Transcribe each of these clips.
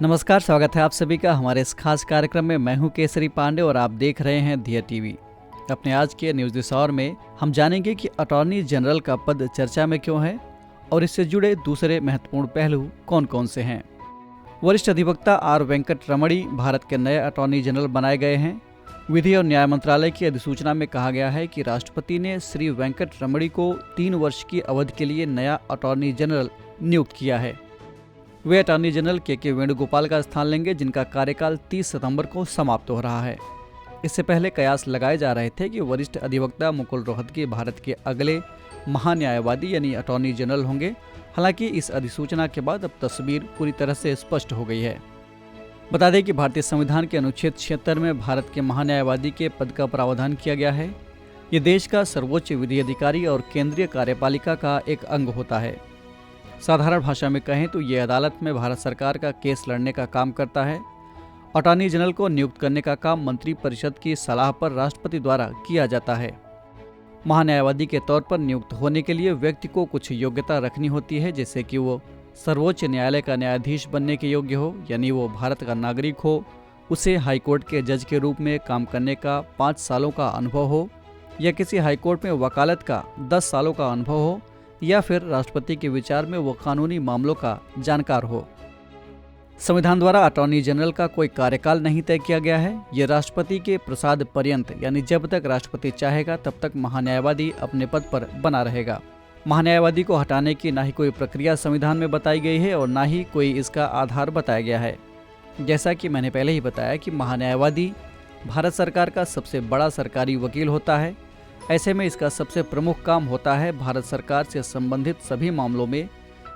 नमस्कार, स्वागत है आप सभी का हमारे इस खास कार्यक्रम में। मैं हूं केसरी पांडे और आप देख रहे हैं धिया टीवी। अपने आज के न्यूज़ दिस आवर में हम जानेंगे कि अटॉर्नी जनरल का पद चर्चा में क्यों है और इससे जुड़े दूसरे महत्वपूर्ण पहलू कौन कौन से हैं। वरिष्ठ अधिवक्ता आर वेंकट रमणी भारत के नए अटॉर्नी जनरल बनाए गए हैं। विधि और न्याय मंत्रालय की अधिसूचना में कहा गया है कि राष्ट्रपति ने श्री वेंकट रमणी को 3 वर्ष की अवधि के लिए नया अटॉर्नी जनरल नियुक्त किया है। वे अटॉर्नी जनरल के वेणुगोपाल का स्थान लेंगे, जिनका कार्यकाल 30 सितंबर को समाप्त हो रहा है। इससे पहले कयास लगाए जा रहे थे कि वरिष्ठ अधिवक्ता मुकुल रोहतगी भारत के अगले महान्यायवादी यानी अटॉर्नी जनरल होंगे। हालांकि इस अधिसूचना के बाद अब तस्वीर पूरी तरह से स्पष्ट हो गई है। बता दें कि भारतीय संविधान के अनुच्छेद 76 में भारत के महान्यायवादी के पद का प्रावधान किया गया है। ये देश का सर्वोच्च विधि अधिकारी और केंद्रीय कार्यपालिका का एक अंग होता है। साधारण भाषा में कहें तो ये अदालत में भारत सरकार का केस लड़ने का काम करता है। अटॉर्नी जनरल को नियुक्त करने का काम मंत्री परिषद की सलाह पर राष्ट्रपति द्वारा किया जाता है। महान्यायवादी के तौर पर नियुक्त होने के लिए व्यक्ति को कुछ योग्यता रखनी होती है, जैसे कि वो सर्वोच्च न्यायालय का न्यायाधीश बनने के योग्य हो, यानी वो भारत का नागरिक हो, उसे हाईकोर्ट के जज के रूप में काम करने का 5 सालों का अनुभव हो, या किसी हाईकोर्ट में वकालत का 10 सालों का अनुभव हो, या फिर राष्ट्रपति के विचार में वो कानूनी मामलों का जानकार हो। संविधान द्वारा अटॉर्नी जनरल का कोई कार्यकाल नहीं तय किया गया है। ये राष्ट्रपति के प्रसाद पर्यंत यानी जब तक राष्ट्रपति चाहेगा तब तक महान्यायवादी अपने पद पर बना रहेगा। महान्यायवादी को हटाने की ना ही कोई प्रक्रिया संविधान में बताई गई है और ना ही कोई इसका आधार बताया गया है। जैसा कि मैंने पहले ही बताया कि महान्यायवादी भारत सरकार का सबसे बड़ा सरकारी वकील होता है। ऐसे में इसका सबसे प्रमुख काम होता है भारत सरकार से संबंधित सभी मामलों में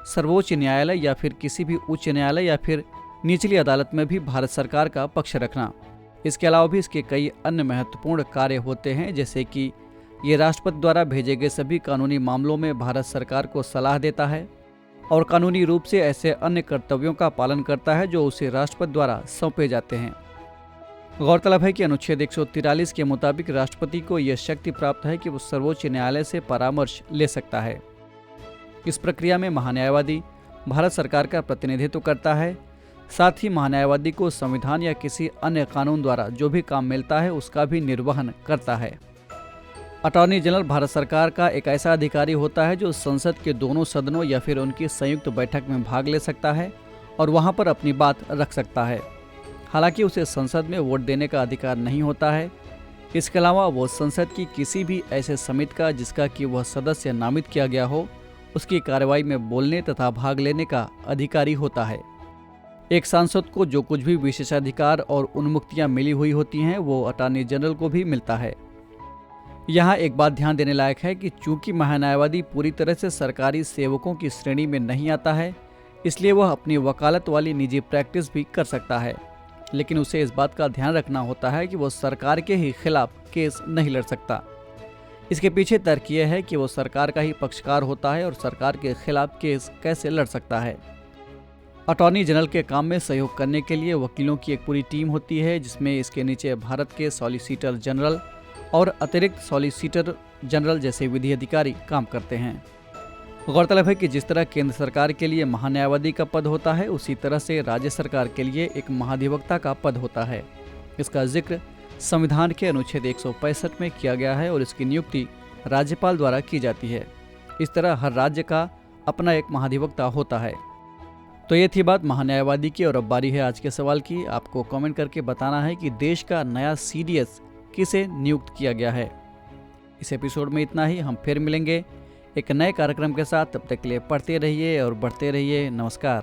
सर्वोच्च न्यायालय या फिर किसी भी उच्च न्यायालय या फिर निचली अदालत में भी भारत सरकार का पक्ष रखना। इसके अलावा भी इसके कई अन्य महत्वपूर्ण कार्य होते हैं, जैसे कि ये राष्ट्रपति द्वारा भेजे गए सभी कानूनी मामलों में भारत सरकार को सलाह देता है और कानूनी रूप से ऐसे अन्य कर्तव्यों का पालन करता है जो उसे राष्ट्रपति द्वारा सौंपे जाते हैं। गौरतलब है कि अनुच्छेद 143 के मुताबिक राष्ट्रपति को यह शक्ति प्राप्त है कि वो सर्वोच्च न्यायालय से परामर्श ले सकता है। इस प्रक्रिया में महान्यायवादी भारत सरकार का प्रतिनिधित्व करता है। साथ ही महान्यायवादी को संविधान या किसी अन्य कानून द्वारा जो भी काम मिलता है उसका भी निर्वहन करता है। अटॉर्नी जनरल भारत सरकार का एक ऐसा अधिकारी होता है जो संसद के दोनों सदनों या फिर उनकी संयुक्त बैठक में भाग ले सकता है और वहां पर अपनी बात रख सकता है। हालांकि उसे संसद में वोट देने का अधिकार नहीं होता है। इसके अलावा वो संसद की किसी भी ऐसे समिति का जिसका कि वह सदस्य नामित किया गया हो उसकी कार्रवाई में बोलने तथा भाग लेने का अधिकारी होता है। एक सांसद को जो कुछ भी विशेषाधिकार और उन्मुक्तियां मिली हुई होती हैं वो अटॉर्नी जनरल को भी मिलता है। यहाँ एक बात ध्यान देने लायक है कि चूंकि महान्यायवादी पूरी तरह से सरकारी सेवकों की श्रेणी में नहीं आता है, इसलिए वह अपनी वकालत वाली निजी प्रैक्टिस भी कर सकता है, लेकिन उसे इस बात का ध्यान रखना होता है कि वो सरकार के ही खिलाफ केस नहीं लड़ सकता। इसके पीछे तर्क यह है कि वो सरकार का ही पक्षकार होता है और सरकार के खिलाफ केस कैसे लड़ सकता है। अटॉर्नी जनरल के काम में सहयोग करने के लिए वकीलों की एक पूरी टीम होती है, जिसमें इसके नीचे भारत के सॉलिसिटर जनरल और अतिरिक्त सॉलिसिटर जनरल जैसे विधि अधिकारी काम करते हैं। गौरतलब है कि जिस तरह केंद्र सरकार के लिए महान्यायवादी का पद होता है, उसी तरह से राज्य सरकार के लिए एक महाधिवक्ता का पद होता है। इसका जिक्र संविधान के अनुच्छेद 165 में किया गया है और इसकी नियुक्ति राज्यपाल द्वारा की जाती है। इस तरह हर राज्य का अपना एक महाधिवक्ता होता है। तो ये थी बात महान्यायवादी की और अब बारी है आज के सवाल की। आपको कमेंट करके बताना है कि देश का नया CDS किसे नियुक्त किया गया है। इस एपिसोड में इतना ही। हम फिर मिलेंगे एक नए कार्यक्रम के साथ। तब तक के लिए पढ़ते रहिए और बढ़ते रहिए। नमस्कार।